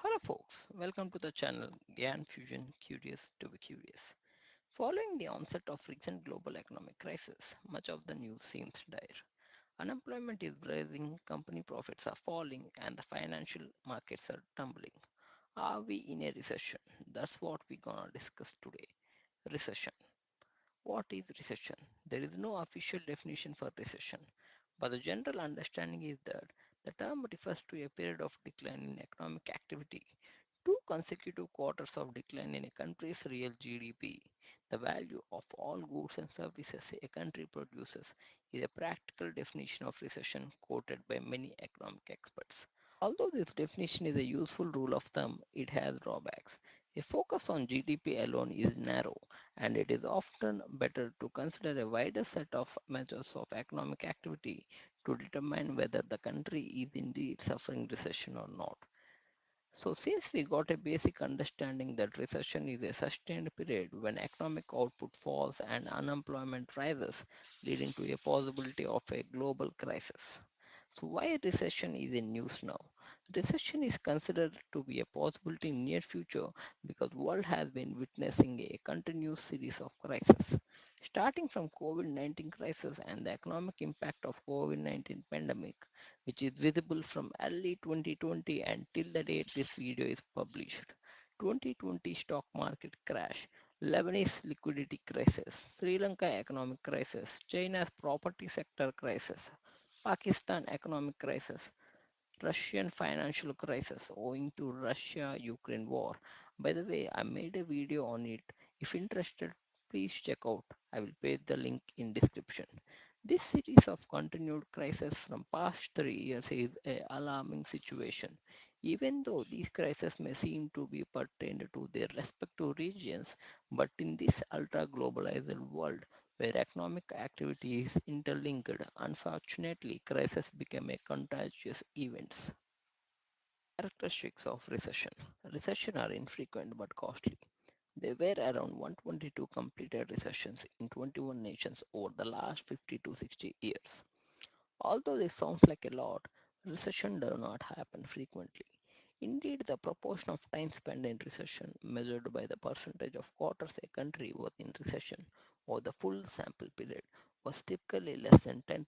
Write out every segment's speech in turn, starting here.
Hello, folks. Welcome to the channel Gyan Fusion Curious to be Curious. Following the onset of recent global economic crisis, much of the news seems dire. Unemployment is rising, company profits are falling, and the financial markets are tumbling. Are we in a recession? That's what we're gonna discuss today. Recession. What is recession? There is no official definition for recession, but the general understanding is that the term refers to a period of decline in economic activity. Two consecutive quarters of decline in a country's real GDP, the value of all goods and services a country produces, is a practical definition of recession quoted by many economic experts. Although this definition is a useful rule of thumb, it has drawbacks. A focus on GDP alone is narrow, and it is often better to consider a wider set of measures of economic activity to determine whether the country is indeed suffering recession or not. So, since we got a basic understanding that recession is a sustained period when economic output falls and unemployment rises, leading to a possibility of a global crisis. So, why recession is in news now? Recession is considered to be a possibility in near future because world has been witnessing a continuous series of crises. Starting from COVID-19 crisis and the economic impact of COVID-19 pandemic, which is visible from early 2020 until the date this video is published. 2020 stock market crash, Lebanese liquidity crisis, Sri Lanka economic crisis, China's property sector crisis, Pakistan economic crisis, Russian financial crisis owing to Russia-Ukraine war. By the way, I made a video on it. If interested, please check out. I will paste the link in description. This series of continued crises from past 3 years is a alarming situation. Even though these crises may seem to be pertained to their respective regions, but in this ultra-globalized world, where economic activity is interlinked, unfortunately, crises become a contagious events. Characteristics of recession. Recession are infrequent but costly. There were around 122 completed recessions in 21 nations over the last 50 to 60 years. Although this sounds like a lot, recession do not happen frequently. Indeed, the proportion of time spent in recession, measured by the percentage of quarters a country was in recession over the full sample period, was typically less than 10%.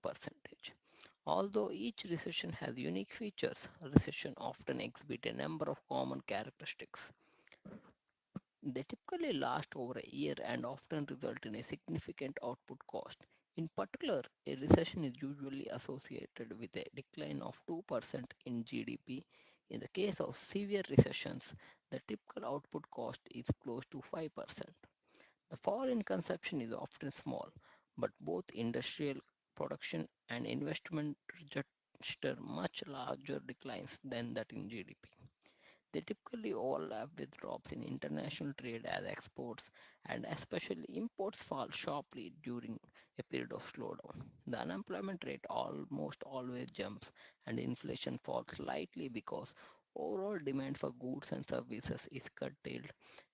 Although each recession has unique features, recession often exhibit a number of common characteristics. They typically last over a year and often result in a significant output cost. In particular, a recession is usually associated with a decline of 2% in GDP. In the case of severe recessions, the typical output cost is close to 5%. The fall in consumption is often small, but both industrial production and investment register much larger declines than that in GDP. They typically overlap with drops in international trade as exports and especially imports fall sharply during a period of slowdown. The unemployment rate almost always jumps and inflation falls slightly because overall demand for goods and services is curtailed.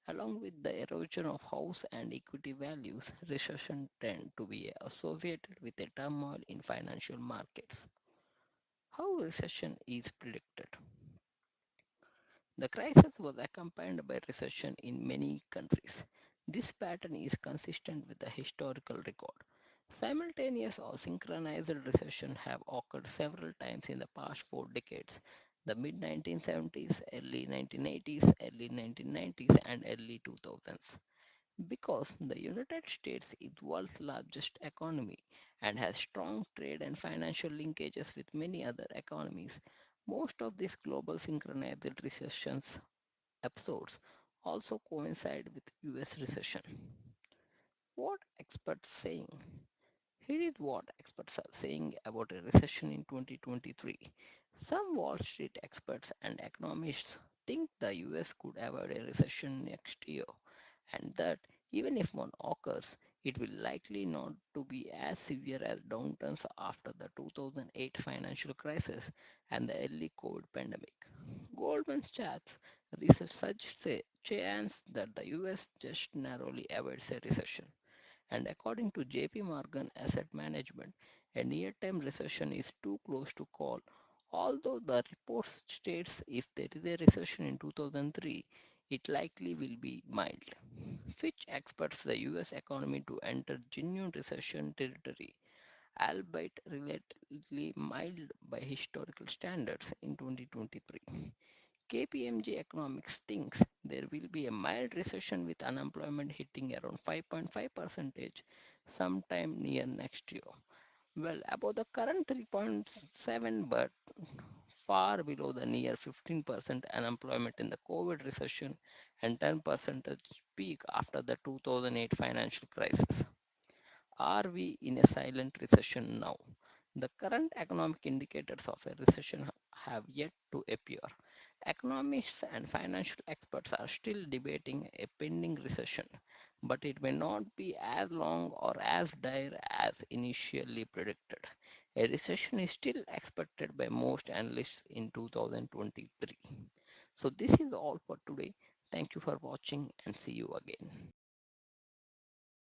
Along with the erosion of house and equity values, recession tend to be associated with a turmoil in financial markets. How recession is predicted? The crisis was accompanied by recession in many countries. This pattern is consistent with the historical record. Simultaneous or synchronized recession have occurred several times in the past 4 decades: the mid 1970s, early 1980s, early 1990s, and early 2000s. Because the United States is world's largest economy and has strong trade and financial linkages with many other economies, most of these global synchronized recessions episodes also coincide with US recession. What experts saying? Here is what experts are saying about a recession in 2023. Some Wall Street experts and economists think the US could avoid a recession next year, and that even if one occurs, it will likely not to be as severe as downturns after the 2008 financial crisis and the early COVID pandemic. Goldman Sachs research suggests a chance that the US just narrowly avoids a recession. And according to JP Morgan Asset Management, a near term recession is too close to call, Although the report states if there is a recession in 2003, it likely will be mild. Fitch expects the US economy to enter genuine recession territory, albeit relatively mild by historical standards in 2023. KPMG Economics thinks there will be a mild recession with unemployment hitting around 5.5% sometime near next year. Well, above the current 3.7, but far below the near 15% unemployment in the COVID recession and 10 percentage peak after the 2008 financial crisis. Are we in a silent recession now? The current economic indicators of a recession have yet to appear. Economists and financial experts are still debating a pending recession, but it may not be as long or as dire as initially predicted. A recession is still expected by most analysts in 2023. So, this is all for today. Thank you for watching and see you again.